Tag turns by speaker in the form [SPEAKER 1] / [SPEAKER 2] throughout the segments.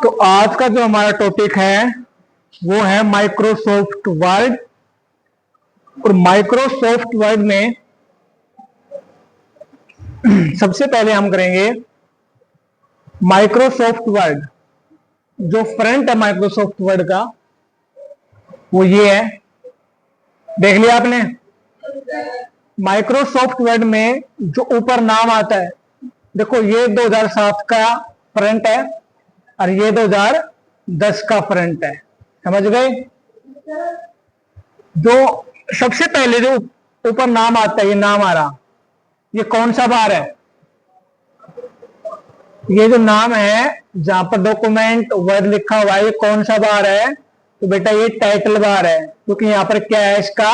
[SPEAKER 1] तो आज का जो हमारा टॉपिक है वो है माइक्रोसॉफ्ट वर्ड। और माइक्रोसॉफ्ट वर्ड में सबसे पहले हम करेंगे माइक्रोसॉफ्ट वर्ड। जो फ्रंट है माइक्रोसॉफ्ट वर्ड का वो ये है, देख लिया आपने। माइक्रोसॉफ्ट वर्ड में जो ऊपर नाम आता है, देखो ये 2007 का फ्रंट है और ये 2010 का फ्रंट है, समझ गए। जो सबसे पहले जो ऊपर नाम आता है, ये नाम आ रहा, ये कौन सा बार है? ये जो नाम है जहां पर डॉक्यूमेंट वर्ड लिखा हुआ है, ये कौन सा बार है? तो बेटा ये टाइटल बार है, क्योंकि यहाँ पर क्या है, इसका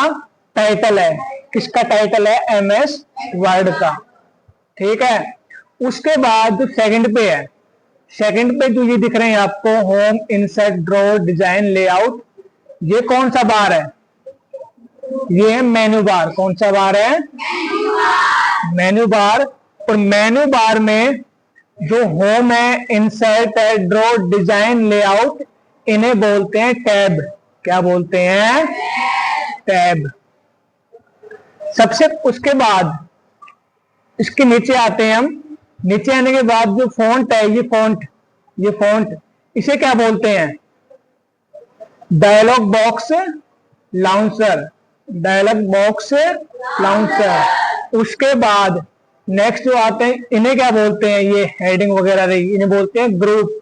[SPEAKER 1] टाइटल है। किसका टाइटल है? एमएस वर्ड का, ठीक है। उसके बाद जो सेकंड पे है, सेकंड पे जो ये दिख रहे हैं आपको, home, insert, draw, design, layout, ये कौन सा बार है? ये है मेन्यू बार। कौन सा बार है? Menu bar. और मेन्यू बार में जो होम है, इंसर्ट है, ड्रॉ, डिजाइन, लेआउट, इन्हें बोलते हैं टैब। क्या बोलते हैं? टैब। सबसे उसके बाद इसके नीचे आते हैं हम। नीचे आने के बाद जो फॉन्ट है, ये फॉन्ट, इसे क्या बोलते हैं? Dialog box launcher. Dialog box launcher. उसके बाद नेक्स्ट जो आते हैं, इन्हें क्या बोलते हैं? ये हेडिंग वगैरह रही, इन्हें बोलते हैं ग्रुप।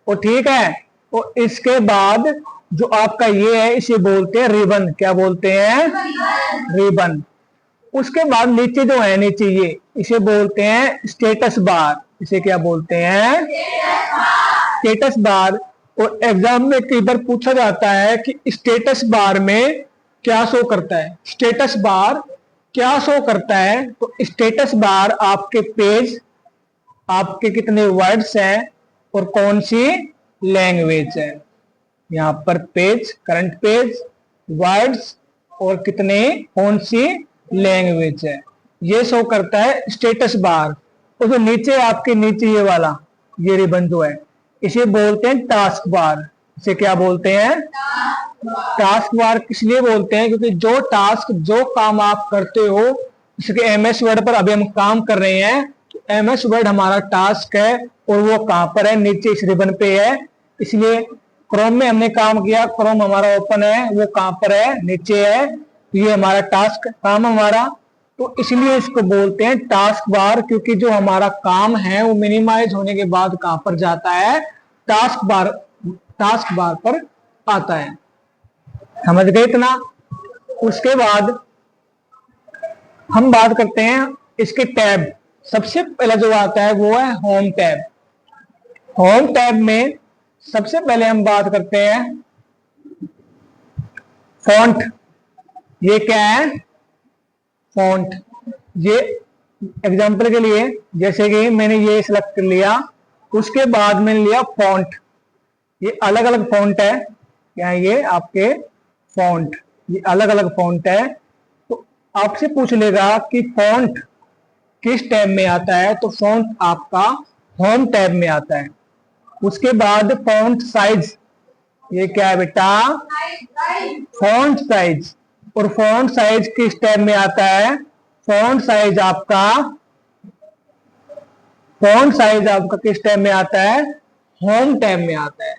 [SPEAKER 1] और ठीक है, और इसके बाद जो आपका ये है, इसे बोलते हैं रिबन। क्या बोलते हैं? रिबन। उसके बाद नीचे जो है, नीचे ये, इसे बोलते हैं स्टेटस बार। इसे क्या बोलते हैं? Status bar. और एग्जाम में कई बार पूछा जाता है कि स्टेटस बार में क्या शो करता है? स्टेटस बार क्या शो करता है? तो स्टेटस बार आपके पेज, आपके कितने वर्ड्स हैं और कौन सी लैंग्वेज है। यहाँ पर पेज, करंट पेज, वर्ड्स और कितने, कौन सी लैंग्वेज है, ये शो करता है स्टेटस बार। और जो नीचे आपके नीचे ये वाला, ये रिबन जो है, इसे बोलते हैं टास्क बार। इसे क्या बोलते हैं? Task bar. इसलिए बोलते हैं क्योंकि जो टास्क, जो काम आप करते हो, जैसे एमएस वर्ड पर अभी हम काम कर रहे हैं, तो एमएस वर्ड हमारा टास्क है और वो कहां पर है? नीचे इस रिबन पे है। इसलिए क्रोम में हमने काम किया, क्रोम हमारा ओपन है, वो कहां पर है? नीचे है। ये हमारा टास्क काम हमारा, तो इसलिए इसको बोलते हैं टास्क बार, क्योंकि जो हमारा काम है वो मिनिमाइज होने के बाद कहां पर जाता है? टास्क बार पर आता है। समझ गए इतना? उसके बाद हम बात करते हैं इसके टैब। सबसे पहले जो आता है वो है होम टैब। होम टैब में सबसे पहले हम बात करते हैं फॉन्ट। ये क्या है? फॉन्ट। ये एग्जांपल के लिए, जैसे कि मैंने ये सिलेक्ट कर लिया, उसके बाद मैंने लिया फॉन्ट। ये अलग अलग फॉन्ट है, क्या ये आपके फॉन्ट, ये अलग अलग फॉन्ट है। तो आपसे पूछ लेगा कि फॉन्ट किस टैब में आता है, तो फॉन्ट आपका होम टैब में आता है। उसके बाद फॉन्ट साइज, ये क्या है बेटा? Font size. और फॉन्ट साइज किस टैब में आता है? फॉन्ट साइज आपका किस टैब में आता है? होम टैब में आता है,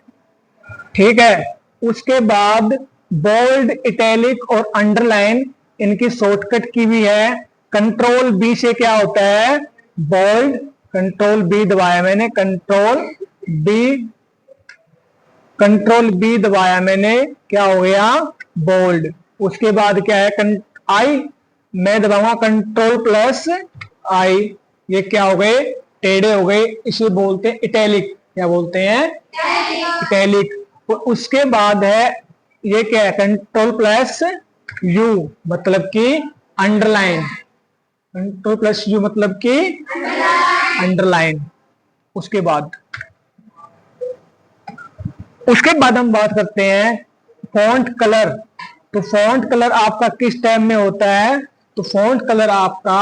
[SPEAKER 1] ठीक है। उसके बाद बोल्ड, इटैलिक और अंडरलाइन, इनकी शॉर्टकट की भी है। कंट्रोल बी से क्या होता है? बोल्ड। कंट्रोल बी दबाया मैंने, कंट्रोल बी दबाया मैंने, क्या हो गया? बोल्ड। उसके बाद क्या है? आई मैं दबाऊंगा, कंट्रोल प्लस आई, ये क्या हो गए? टेढ़े हो गए। इसे बोलते हैं इटैलिक। क्या बोलते हैं? इटैलिक। और उसके बाद है ये क्या है? कंट्रोल प्लस यू, मतलब कि अंडरलाइन। कंट्रोल प्लस यू मतलब कि अंडरलाइन। उसके बाद हम बात करते हैं फॉन्ट कलर। तो फॉन्ट कलर आपका किस टैब में होता है? तो फॉन्ट कलर आपका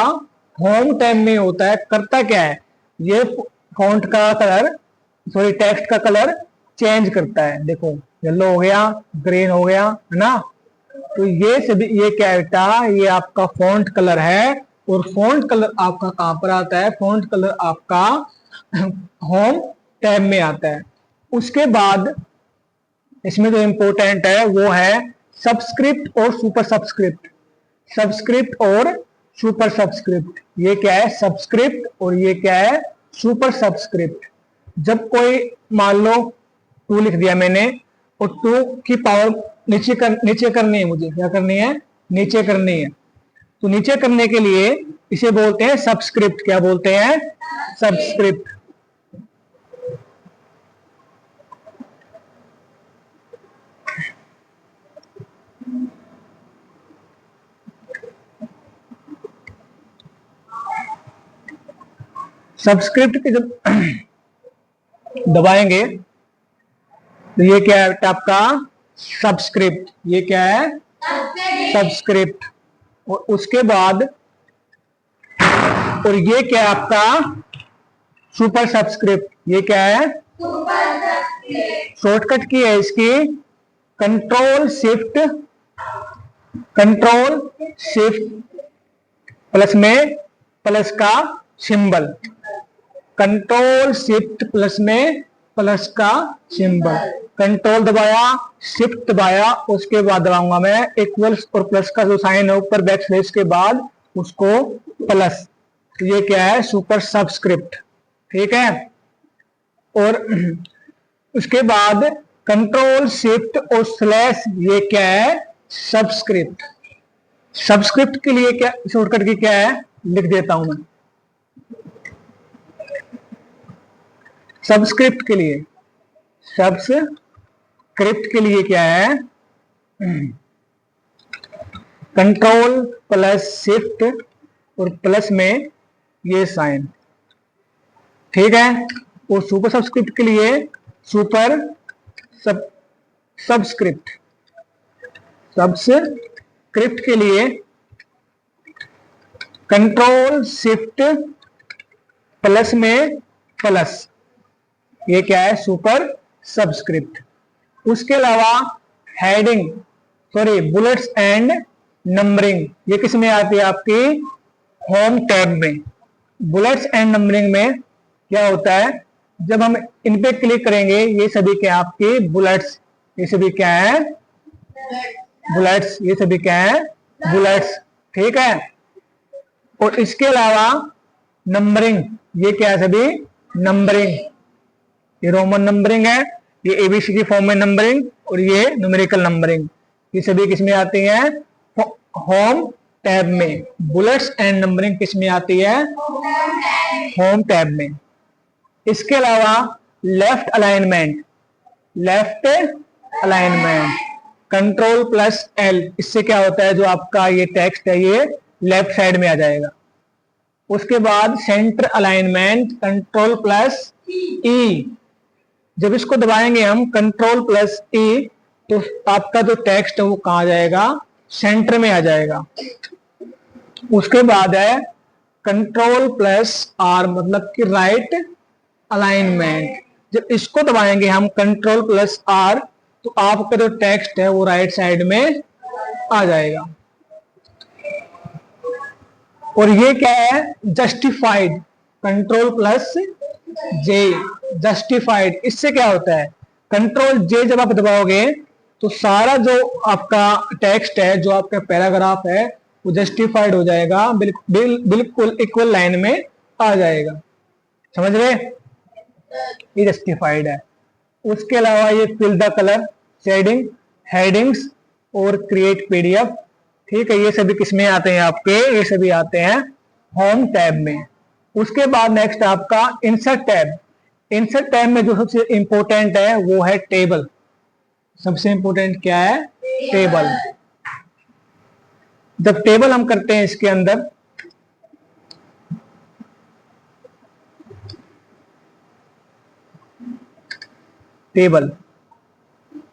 [SPEAKER 1] होम टैब में होता है। करता क्या है? ये फॉन्ट का कलर, सॉरी टेक्स्ट का कलर चेंज करता है। देखो येलो हो गया, ग्रीन हो गया, है ना। तो ये सभी, ये क्या है बेटा, ये आपका फॉन्ट कलर है। और फॉन्ट कलर आपका कहां पर आता है, फॉन्ट कलर आपका होम टैब में आता है। उसके बाद इसमें जो इंपॉर्टेंट है वो है सबस्क्रिप्ट और सुपर सबस्क्रिप्ट। सबस्क्रिप्ट और सुपर सबस्क्रिप्ट, ये क्या है, सबस्क्रिप्ट और ये क्या है, सुपर सबस्क्रिप्ट। जब कोई मान लो 2 लिख दिया मैंने और 2 की पावर नीचे करनी है, मुझे क्या करनी है, नीचे करनी है। तो नीचे करने के लिए इसे बोलते हैं सबस्क्रिप्ट। क्या बोलते हैं, सबस्क्रिप्ट। सबस्क्रिप्ट के जब दबाएंगे तो ये क्या है आपका, सबस्क्रिप्ट। ये क्या है, सबस्क्रिप्ट। और उसके बाद, और ये क्या है आपका, सुपर सबस्क्रिप्ट। ये क्या है, शॉर्टकट की है इसकी कंट्रोल शिफ्ट प्लस में प्लस का सिंबल, कंट्रोल शिफ्ट प्लस में प्लस का सिंबल। कंट्रोल दबाया, शिफ्ट दबाया, उसके बाद दबाऊंगा मैं इक्वल्स और प्लस का जो साइन है ऊपर बैक स्लैश के बाद उसको प्लस। तो ये क्या है, सुपर सबस्क्रिप्ट। ठीक है। और उसके बाद कंट्रोल शिफ्ट और स्लैश, ये क्या है, सबस्क्रिप्ट। सबस्क्रिप्ट के लिए क्या शॉर्टकट की क्या है, लिख देता हूं मैं। सबस्क्रिप्ट के लिए, सबस्क्रिप्ट के लिए क्या है, कंट्रोल प्लस शिफ्ट और प्लस में ये साइन। ठीक है। और सुपर सबस्क्रिप्ट के लिए सुपर सबस्क्रिप्ट के लिए कंट्रोल शिफ्ट प्लस में प्लस, ये क्या है, सुपर सबस्क्रिप्ट। उसके अलावा heading, sorry, bullets and numbering, ये किस में आती है, आपकी होम टैब में। बुलेट्स एंड नंबरिंग में क्या होता है, जब हम इन पे क्लिक करेंगे, ये सभी क्या आपके बुलेट्स, ये सभी क्या है, बुलेट्स, ये सभी क्या है, बुलेट्स। ठीक है। और इसके अलावा नंबरिंग, ये क्या है, सभी नंबरिंग। ये रोमन नंबरिंग है, ये एबीसी की फॉर्म में नंबरिंग, और ये न्यूमेरिकल नंबरिंग, ये सभी किसमें आती है, होम टैब में। बुलेट्स एंड नंबरिंग किसमें आती है, होम टैब में। इसके अलावा left alignment, control plus L, इससे क्या होता है, जो आपका ये टेक्स्ट है ये लेफ्ट साइड में आ जाएगा। उसके बाद सेंटर अलाइनमेंट, कंट्रोल प्लस ई, जब इसको दबाएंगे हम कंट्रोल प्लस ई, तो आपका जो टेक्स्ट है वो कहां जाएगा, सेंटर में आ जाएगा। उसके बाद है कंट्रोल प्लस आर, मतलब कि राइट अलाइनमेंट। जब इसको दबाएंगे हम कंट्रोल प्लस आर, तो आपका जो टेक्स्ट है वो राइट साइड में आ जाएगा। और ये क्या है, जस्टिफाइड, कंट्रोल प्लस जे, जस्टिफाइड। इससे क्या होता है, कंट्रोल जे जब आप दबाओगे तो सारा जो आपका टेक्स्ट है, जो आपका पैराग्राफ है, वो जस्टिफाइड हो जाएगा, बिल्कुल इक्वल लाइन में आ जाएगा। समझ रहे, ये जस्टिफाइड है। उसके अलावा ये fill the colour, shading, headings और क्रिएट पीडीएफ। ठीक है। ये सभी किसमें आते हैं आपके, ये सभी आते हैं होम टैब में। उसके बाद नेक्स्ट आपका इंसर्ट टैब। इंसर्ट टैब में जो सबसे इंपॉर्टेंट है वो है टेबल। सबसे इंपॉर्टेंट क्या है, टेबल। जब टेबल हम करते हैं इसके अंदर, टेबल,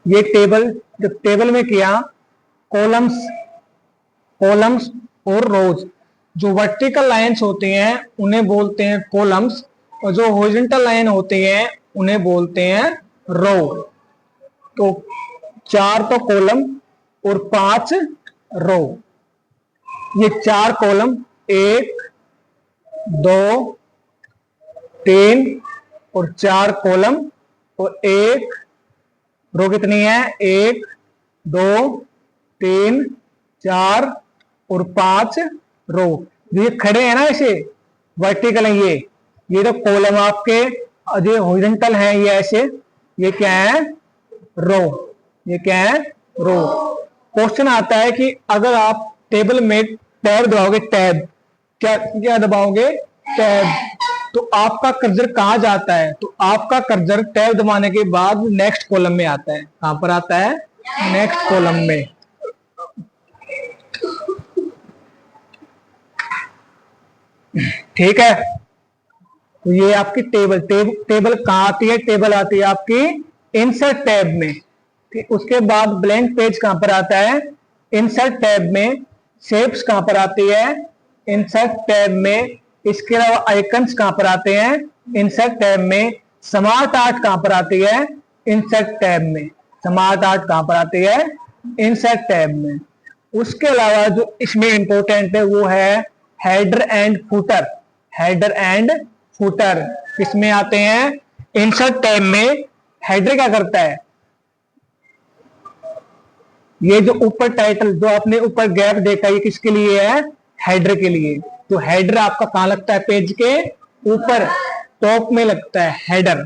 [SPEAKER 1] ये टेबल, जब टेबल में किया, कॉलम्स और रोज, जो वर्टिकल लाइंस होती हैं उन्हें बोलते हैं कॉलम्स, और जो हॉरिजॉन्टल लाइन होती हैं उन्हें बोलते हैं रो। तो 4 तो कॉलम और 5 रो। ये 4 कॉलम, 1 2 3 और 4 कॉलम और 1 रो कितनी है, 1 2 3 4 और 5 रो। ये खड़े हैं ना ऐसे, वर्टिकल है ये तो कॉलम आपके जो हॉरिजॉन्टल है ये ऐसे, ये क्या है, रो। ये क्या है, रो। क्वेश्चन आता है कि अगर आप टेबल में टैब दबाओगे, टैब क्या क्या दबाओगे, टैब, तो आपका कर्सर कहां जाता है, तो आपका कर्सर टैब दबाने के बाद नेक्स्ट कॉलम में आता है। कहां पर आता है, नेक्स्ट कॉलम में। ठीक है, तो ये आपकी टेबल कहां आती है, टेबल आती है आपकी इंसर्ट टैब में। ठीक, उसके बाद ब्लैंक पेज कहां पर आता है, इंसर्ट टैब में। शेप्स कहां पर आती है, इंसर्ट टैब में। इसके अलावा आइकन्स कहां पर आते हैं, इंसर्ट टैब में। स्मार्ट आर्ट कहां पर आती है, इंसर्ट टैब में। स्मार्ट आर्ट कहां पर आती है, इंसर्ट टैब में। उसके अलावा जो इसमें इंपॉर्टेंट है वो है header and footer. Header and footer किसमें आते हैं, इंसर्ट टैब में। हेडर क्या करता है, ये जो ऊपर टाइटल जो आपने ऊपर गैप देखा ये किसके लिए है, हेडर के लिए। तो हेडर आपका कहां लगता है, पेज के ऊपर टॉप में लगता है हेडर।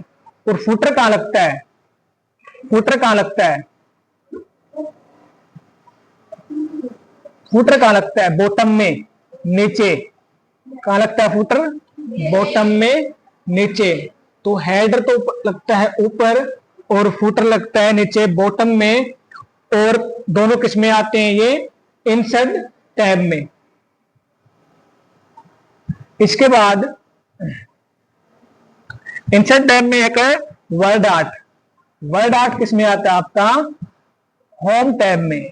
[SPEAKER 1] और फुटर कहां लगता है, फुटर कहां लगता है, फुटर कहां लगता है, बॉटम में नीचे। कहां लगता है फुटर, बॉटम में नीचे। तो हेडर तो लगता है ऊपर और फुटर लगता है नीचे बॉटम में। और दोनों किस में आते हैं, ये इंसर्ट टैब में। इसके बाद इंसर्ट टैब में एक है वर्ड आर्ट। वर्ड आर्ट किस में आता है आपका, होम टैब में।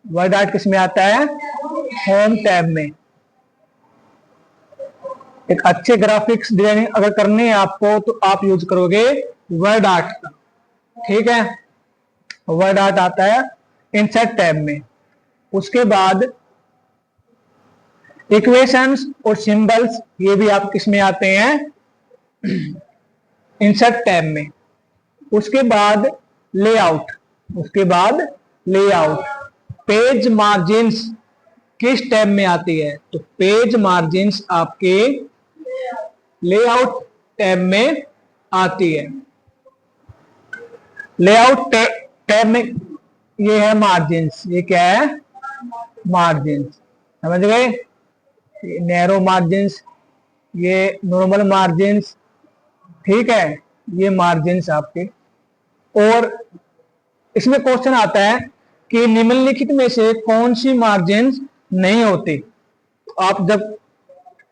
[SPEAKER 1] वर्ड आर्ट किस में आता है, होम टैब में। एक अच्छे ग्राफिक्स डिजाइनिंग अगर करनी है आपको तो आप यूज करोगे वर्ड आर्ट का। ठीक है, वर्ड आर्ट आता है इंसर्ट टैब में। उसके बाद इक्वेशंस और सिंबल्स, ये भी आप किस में आते हैं, इंसर्ट टैब में। उसके बाद लेआउट, उसके बाद लेआउट। पेज मार्जिन्स किस टैब में आती है, तो पेज मार्जिन्स आपके लेआउट टैब में आती है। लेआउट टैब में ये है मार्जिन्स। ये क्या है, मार्जिन्स, समझ गए। नैरो मार्जिन्स, ये नॉर्मल मार्जिन्स। ठीक है, ये मार्जिन्स आपके। और इसमें क्वेश्चन आता है कि निम्नलिखित में से कौन सी मार्जिन्स नहीं होती। तो आप जब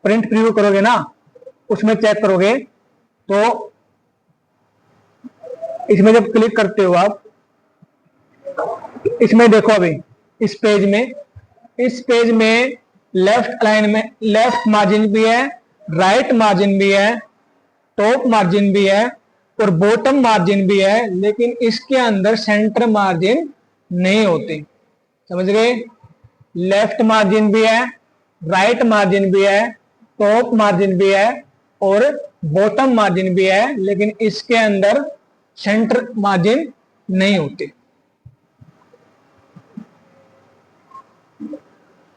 [SPEAKER 1] प्रिंट प्रीव्यू करोगे ना, उसमें चेक करोगे तो इसमें जब क्लिक करते हो आप, इसमें देखो अभी इस पेज में लेफ्ट अलाइन में लेफ्ट मार्जिन भी है, राइट मार्जिन भी है, टॉप मार्जिन भी है और बॉटम मार्जिन भी है, लेकिन इसके अंदर सेंटर मार्जिन नहीं होते। समझ गए, लेफ्ट मार्जिन भी है, राइट मार्जिन भी है, टॉप मार्जिन भी है और बॉटम मार्जिन भी है, लेकिन इसके अंदर सेंटर मार्जिन नहीं होते।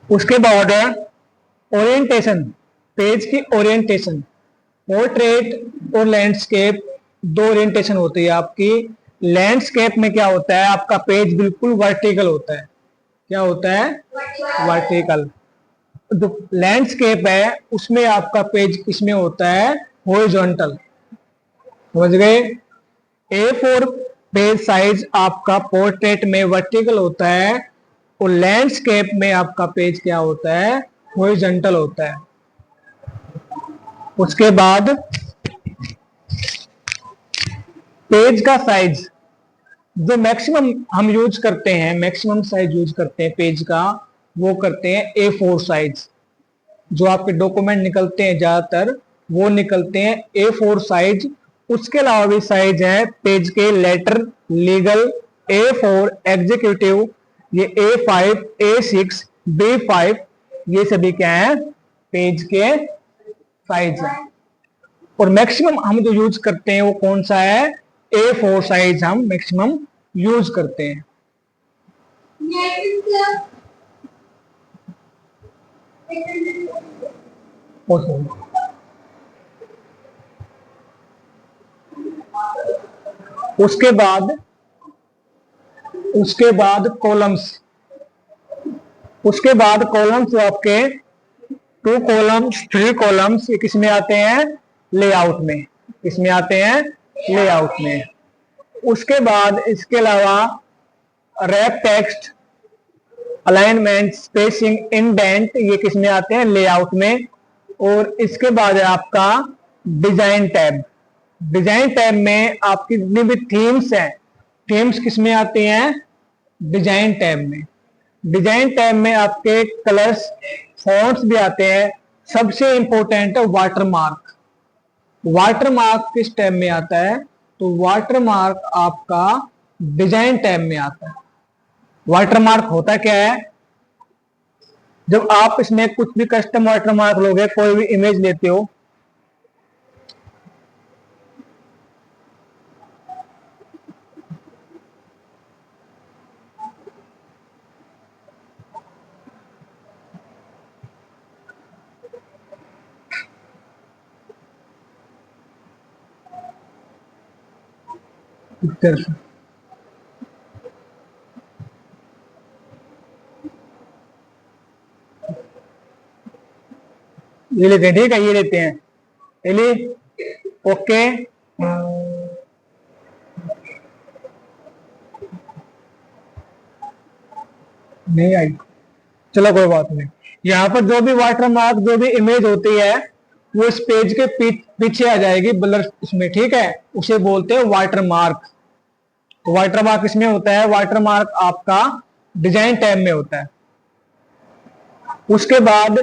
[SPEAKER 1] उसके बाद ओरिएंटेशन, पेज की ओरिएंटेशन। पोर्ट्रेट और लैंडस्केप दो ओरिएंटेशन होती है आपकी। लैंडस्केप में क्या होता है, आपका पेज बिल्कुल वर्टिकल होता है। क्या होता है, वर्टिकल। जो लैंडस्केप है उसमें आपका पेज किसमें होता है, हॉरिजॉन्टल। समझ गए। A4 पेज साइज आपका पोर्ट्रेट में वर्टिकल होता है और लैंडस्केप में आपका पेज क्या होता है, हॉरिजॉन्टल होता है। उसके बाद पेज का साइज जो मैक्सिमम हम यूज करते हैं, मैक्सिमम साइज यूज करते हैं पेज का, वो करते हैं A4 साइज। जो आपके डॉक्यूमेंट निकलते हैं ज्यादातर वो निकलते हैं A4 साइज। उसके अलावा भी साइज है पेज के लेटर, लीगल, A4 एग्जीक्यूटिव, ये A5, A6, B5, ये सभी क्या है पेज के साइज है। और मैक्सिमम हम जो यूज करते हैं वो कौन सा है, A4 साइज हम मैक्सिमम यूज करते हैं। उसके बाद कॉलम्स, उसके बाद कॉलम्स आपके 2 कॉलम्स 3 कॉलम्स ये किसमें आते हैं, लेआउट में, किसमें आते हैं, लेआउट में। उसके बाद इसके अलावा wrap text, alignment, spacing, indent, ये किसमें आते हैं, लेआउट में। और इसके बाद है आपका डिजाइन टैब। डिजाइन टैब में आपकी जितनी भी थीम्स हैं, थीम्स किसमें आते हैं, डिजाइन टैब में। डिजाइन टैब में आपके कलर्स, फॉन्ट्स भी आते हैं। सबसे इंपॉर्टेंट है वाटरमार्क। वाटरमार्क किस टैब में आता है, तो वाटरमार्क आपका डिजाइन टैब में आता है। वाटरमार्क होता क्या है, जब आप इसमें कुछ भी कस्टम वाटरमार्क लोगे, कोई भी इमेज लेते हो, ये लेते हैं, ठीक है, ये लेते हैं, एली, ओके। नहीं आई, चलो कोई बात नहीं। यहाँ पर जो भी वाटरमार्क, जो भी इमेज होती है वो इस पेज के पीछे आ जाएगी ब्लर इसमें, ठीक है, उसे बोलते हैं वाटरमार्क। तो वाटरमार्क इसमें होता है, वाटरमार्क आपका डिजाइन टैब में होता है। उसके बाद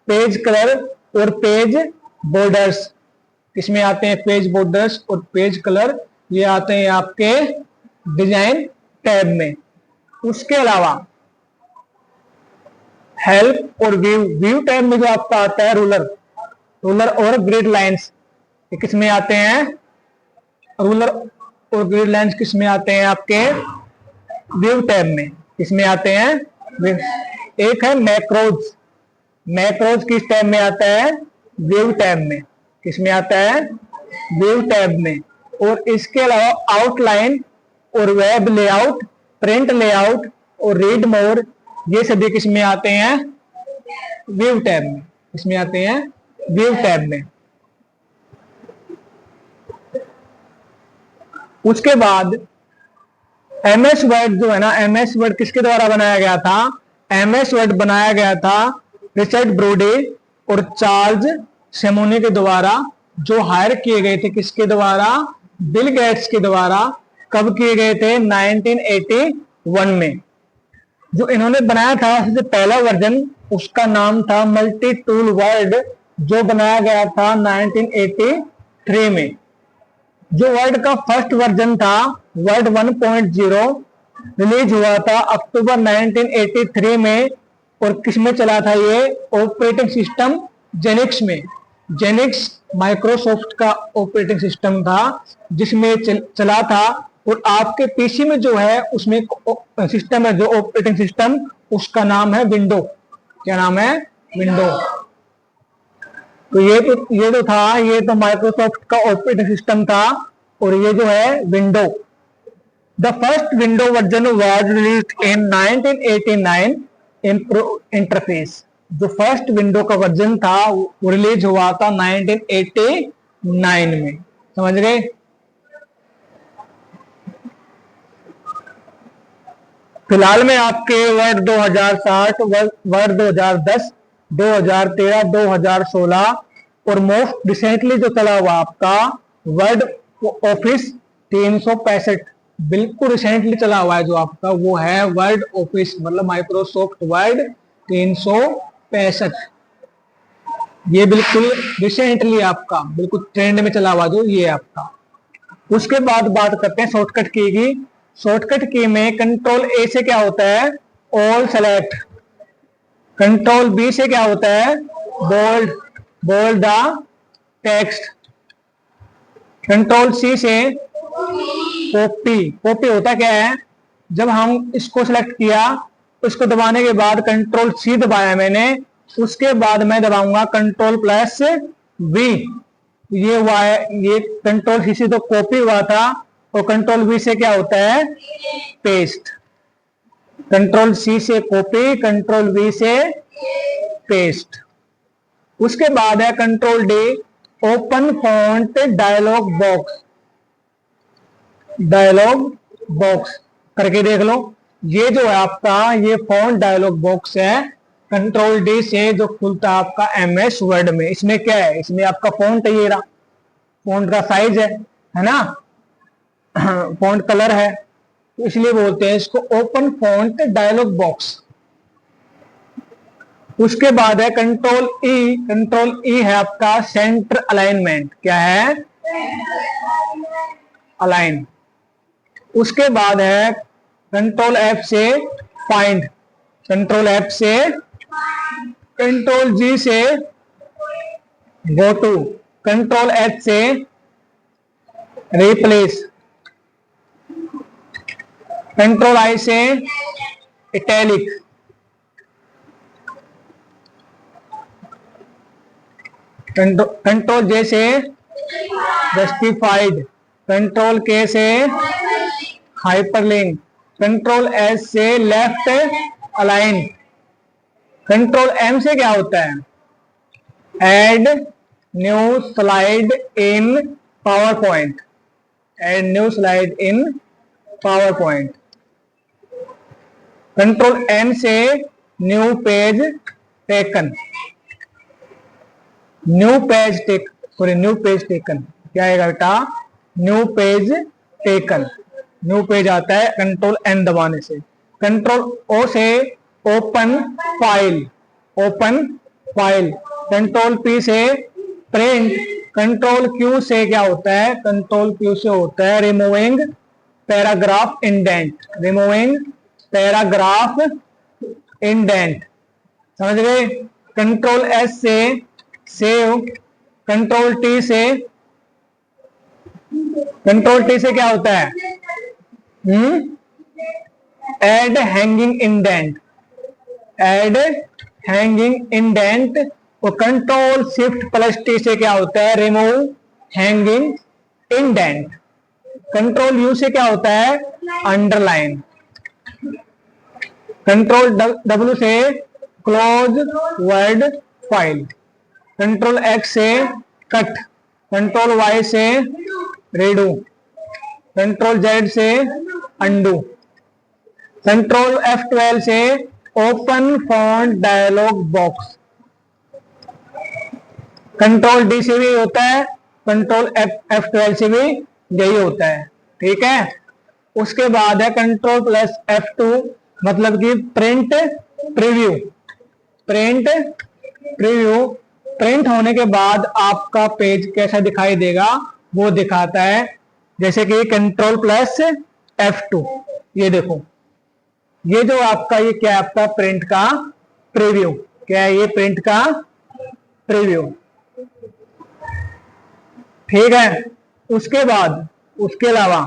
[SPEAKER 1] पेज कलर और पेज बॉर्डर्स किसमें आते हैं, पेज बॉर्डर्स और पेज कलर ये आते हैं आपके डिजाइन टैब में। उसके अलावा हेल्प और व्यू, व्यू टैब में जो आपका आता है रूलर, रूलर और ग्रिड लाइंस, ये किसमें आते हैं, रूलर और ग्रिड लाइंस किसमें आते हैं आपके व्यू टैब में, किसमें आते हैं। एक है मैक्रोज, मैक्रोज किस टैब में आता है, व्यू टैब में, किसमें आता है, व्यू टैब में। और इसके अलावा आउटलाइन और वेब लेआउट, प्रिंट लेआउट और रीड मोर, ये सभी किसमें आते हैं, व्यू टैब में, किसमें आते हैं, व्यू टैब में। उसके बाद एमएस वर्ड जो है ना, एमएस वर्ड किसके द्वारा बनाया गया था, एमएस वर्ड बनाया गया था रिचर्ड ब्रोडे और चार्ल्स सेमोनी के द्वारा, जो हायर किए गए थे, किसके द्वारा, बिल गेट्स के द्वारा। कब किए गए थे, 1981 में। जो इन्होंने बनाया था सबसे पहला वर्जन, उसका नाम था मल्टी टूल वर्ड, जो बनाया गया था 1983 में। जो वर्ड का फर्स्ट वर्जन था, वर्ड 1.0, रिलीज हुआ था अक्टूबर 1983 में। और किसमें चला था ये, ऑपरेटिंग सिस्टम जेनिक्स में। जेनिक्स माइक्रोसॉफ्ट का ऑपरेटिंग सिस्टम था जिसमें चला था। और आपके पीसी में जो है उसमें सिस्टम है, जो ऑपरेटिंग सिस्टम, उसका नाम है विंडो। क्या नाम है, विंडो। तो ये जो था, ये तो माइक्रोसॉफ्ट का ऑपरेटिंग सिस्टम था, और ये जो है window. The first window version was released in 1989 interface. जो फर्स्ट विंडो का वर्जन था वो रिलीज हुआ था 1989 में, समझ गए। फिलहाल में आपके वर्ड 2060, वर्ड 2010, 2013, 2016 और मोस्ट रिसेंटली जो चला हुआ आपका वर्ड ऑफिस 365, बिल्कुल रिसेंटली चला हुआ है जो आपका, वो है वर्ड ऑफिस, मतलब माइक्रोसॉफ्ट वर्ड 365। ये बिल्कुल रिसेंटली आपका बिल्कुल ट्रेंड में चला हुआ जो ये आपका। उसके बाद बात करते हैं शॉर्टकट की। शॉर्टकट की में कंट्रोल ए से क्या होता है, ऑल सेलेक्ट। कंट्रोल बी से क्या होता है, bold, bold the text. Control C से कॉपी। कॉपी होता क्या है, जब हम इसको सेलेक्ट किया, उसको दबाने के बाद कंट्रोल सी दबाया मैंने, उसके बाद मैं दबाऊंगा कंट्रोल प्लस वी, ये हुआ है। ये कंट्रोल सी से तो कॉपी हुआ था, और कंट्रोल वी से क्या होता है, पेस्ट। कंट्रोल सी से कॉपी, कंट्रोल वी से पेस्ट। उसके बाद है control D, open font dialog box. Dialog box करके देख लो, ये जो है आपका ये फॉन्ट डायलॉग बॉक्स है, कंट्रोल डी से जो खुलता है आपका एमएस वर्ड में। इसमें क्या है, इसमें आपका फॉन्ट ये रहा, फॉन्ट का साइज है ना, फॉन्ट कलर है, इसलिए बोलते हैं इसको ओपन फॉन्ट डायलॉग बॉक्स। उसके बाद है कंट्रोल ई। कंट्रोल ई है आपका सेंटर अलाइनमेंट। क्या है, अलाइन। उसके बाद है कंट्रोल एफ से फाइंड। कंट्रोल एफ से, कंट्रोल जी से गो टू, कंट्रोल एच से रिप्लेस, कंट्रोल आई से इटैलिक, कंट्रोल जे से जस्टिफाइड, कंट्रोल के से हाइपरलिंक, कंट्रोल एस से लेफ्ट अलाइन। कंट्रोल एम से क्या होता है, add new slide in PowerPoint. Add new slide in PowerPoint. Control N से new page taken. New page taken क्या आएगा बेटा, new page taken. New page आता है कंट्रोल एन दबाने से। कंट्रोल ओ से open file, open file. Control P से प्रिंट। कंट्रोल क्यू से क्या होता है, कंट्रोल क्यू से होता है removing paragraph indent. Removing paragraph indent, समझ गए। कंट्रोल एस से सेव। कंट्रोल टी से, कंट्रोल टी से क्या होता है, add hanging indent. Add hanging indent. और कंट्रोल शिफ्ट प्लस टी से क्या होता है, remove hanging indent. Control you से क्या होता है, अंडरलाइन। कंट्रोल डब्ल्यू से close word file. Control X से कट। कंट्रोल वाई से रेडू। कंट्रोल जेड से अंडू। कंट्रोल F12 से open font dialog box. Control D से भी होता है, कंट्रोल F12 से भी यही होता है, ठीक है। उसके बाद है कंट्रोल प्लस F2, मतलब कि print preview. Print preview, print होने के बाद आपका पेज कैसा दिखाई देगा वो दिखाता है। जैसे कि कंट्रोल प्लस F2, ये देखो, ये जो आपका ये क्या है, आपका प्रिंट का प्रीव्यू। क्या है ये, प्रिंट का प्रीव्यू, ठीक है। उसके बाद, उसके अलावा